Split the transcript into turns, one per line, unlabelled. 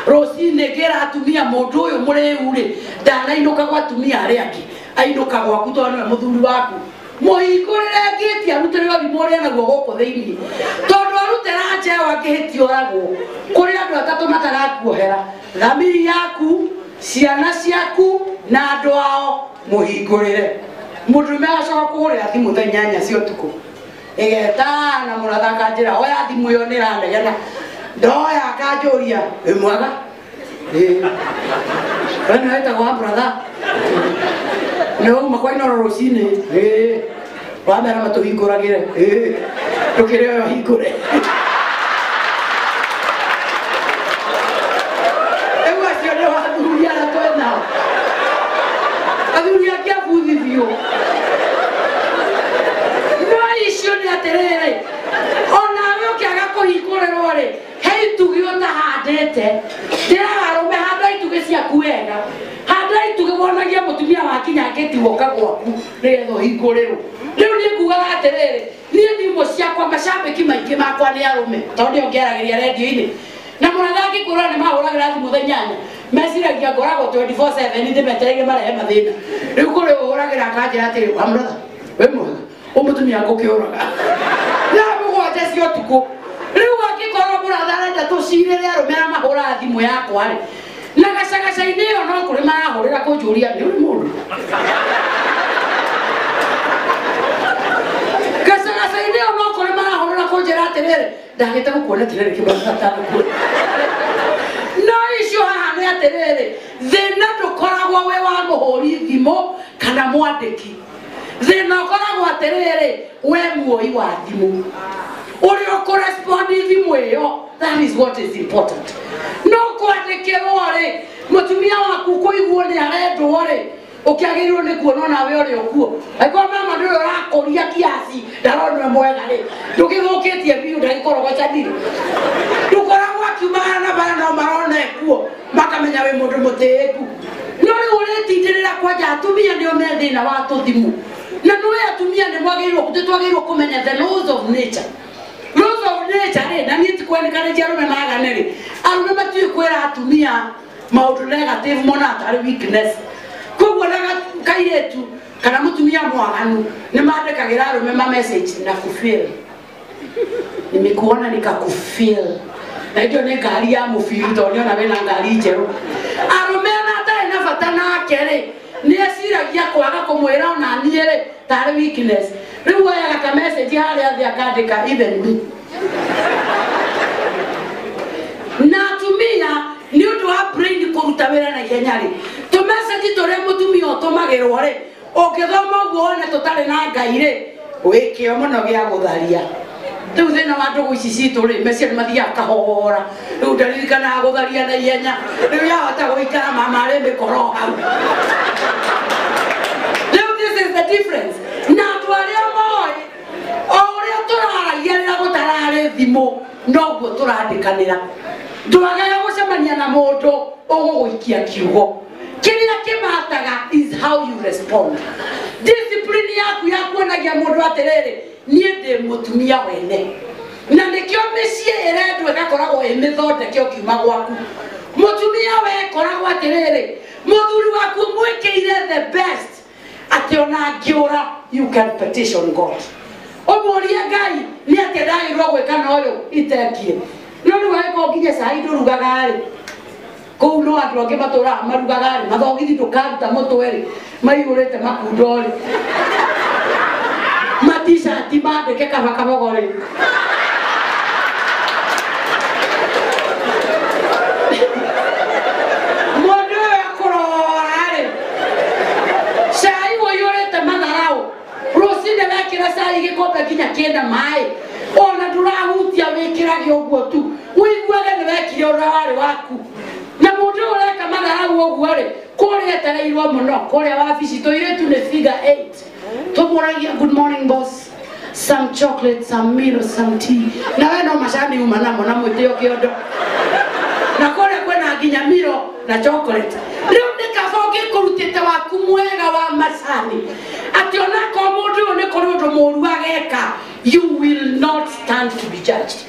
Rosine gera atumia mundu uyu muriure ndanainoka gwa atumia aria angi ainoka gwaku tondu we muthuri waku muhingurire ngiti arutire thimo ria naguo guku thiini tondu arutira njewa ngihiti oragwo kuri andu atatu matagakuohera thamiri yaku ciana ciaku na andu ao muhingurire mundume agacoka kuhurira thimu thaa 8 cia utuku igetana murathaka njira oya thimu iyo niranegena ndoya akanjuria wi mwega wena wetagwo brother no makwa inoro rucine wamera matuhinguragire tukire yo hingure ewa cio wa athuri ara twena athuri akiabuthithio no icio ni atiriri onawe ukiaga kuhingurĩrwo rĩ hei tugi utahandĩte ndĩragarume handa itugi ciaku wega handa itugi wonagia mũtumia wakinya ngĩtiwoka gwaku nĩgetha ũhingũrĩrwo rĩu niĩ ngugaga atĩrĩrĩ niĩ thimũ ciakwa macambĩki maingĩ makwa nĩ arũme tondũ ngĩaragĩria redio-inĩ na mũratha angĩkorwo nĩ mahũragĩra thimũ thaa 8 meciragia ngoragwo 24/7 ndĩmetereire marehe mathĩna rĩu kũrĩ ũhũragĩra akanjĩra atĩrĩ wa mũratha wĩ mwega umutumia ngũkĩũraga na mũgwanja cia ũtukũ rĩu angĩkorwo mũratha arenda tũcirĩre arũme arĩa mahũraga thimũ yakwa rĩ na gacagaca-inĩ ĩyo no kũrĩ marahũrĩra kũnjũria nĩ ũrĩ mũndũ gacagaca-inĩ ĩyo no kũrĩ marahũrĩra kũnjĩra atĩrĩrĩ ndagĩte gũkuona atĩrĩrĩ kĩmwatatakuo no icio haha nĩ atĩrĩrĩ thĩna ndũkoragwo wĩ wa mũhũri thimũ kana mwandĩki thĩna ũkoragwo atĩrĩrĩ we muoi wa thimũ ũrĩa ũkũrespondi thimũ ĩyo that is what is important no kwandĩkĩrwo rĩ mũtumia waku kũiguo nĩ arendwo rĩ ũkĩagĩrĩirwo nĩ kuona nawe ũrĩ okuo angĩkorwo mama ndũrĩ ũrakũria kiasi ndarona mwega rĩ ndũgĩthũkĩtie biũ ndagĩkorogocanire ndũkoragwo akiumagara na bara no marona ekuo makamenya wĩ mũndũ mũtĩĩku no rĩu ũrĩtindĩrĩra kwanja atumia nĩo me thĩna wa tũthimũ na nĩ atumia nĩ twagĩrĩirwo kũmenya the laws of nature rĩ na niĩ tikwenĩkanĩtie arũme magane rĩ arũme matiũĩ kwĩra atumia maũndũ negative mona atarĩ weakness koguo na kairĩtu kana mũtumia mwaganu nĩ mandĩkagĩra arũme ma message na fulfill nimekuona nikakufeel na icio nĩ ngari ya mũbiri tondũ nĩona wĩna ngari njerũ arũme ona atarĩ na bata nake rĩ nĩ eciragia kwaga kũmwĩra ona niĩ rĩ tarĩ weakness rĩu oyaga ka message harĩa thĩ akandĩka even me na atumia nĩ ũndũ wa brain kũruta wĩra na ihenya rĩ tũmessage tũrĩa mũtumia ũtũmagĩrwo rĩ ũngĩthoma ũguo wone tũtarĩ na Ngai rĩ wĩkĩo mũno gĩa gũtharia rĩu thĩna wa ndũgũ ici citũ rĩ meciria nĩ mathiaga kahora rĩu ndaririkanaga gũtharia na ihenya rĩu yahota gũikara mama arĩ mĩkoro hau rĩu this is the difference na andũ arĩa moĩ o ũrĩa tũraragia rĩrĩa gũtararĩ thimũ noguo tũrandĩkanĩra ndwagaga gũcemania na mũndũ ũgũgũikia kiugo kĩrĩa kĩmataga is how you respond discipline yaku ya kuonagia mũndũ atĩrĩrĩ niĩ ndĩ mũtumia wene na nĩkĩo mĩciĩ ĩrendwo ĩgakoragwo ĩ mĩthondeke ũkiuma gwaku mũtumia wekoragwo atĩrĩrĩ mũthuri waku mwĩkĩire the best atĩ ona angĩũra you can petition God ũmũrie Ngai nĩ atĩ ndagĩrĩirwo gwĩka na ũyũ itekie no rĩu angĩkorwo nginya cai ndũrugaga rĩ kũu no andũ angĩ matũraga marugaga rĩ mathogithi ndũkaruta mũtwe rĩ maihũrĩte makundo rĩ matishati mandĩke kaba kabogo rĩ mũndũ ũyũ akũrora rĩ cai ũihũrĩte matharau rũcinĩ wekĩra cai gĩkombe nginya kĩna maĩ ona ndũrahutia wĩkĩrage ũguo tu wĩiguage nĩ wekire ũrĩa warĩ waku na mũndũ ũyũ ũreka matharau ũguo rĩ kũrĩa etereirwo mũno kũrĩa wabici tũirĩtu nĩ figure 8 tũmũragia good morning boss some chocolate some meal some tea na we no macani uma namo na mwĩtĩo kĩondo na kũrĩa kwĩna nginya miro na chocolate rĩu nĩ kaba ũngĩkũrutĩte waku mwega wa macani atĩ onakorwo mũndũ ũyũ nĩ kũrĩ ũndũ mũũru ageka you will not stand to be judged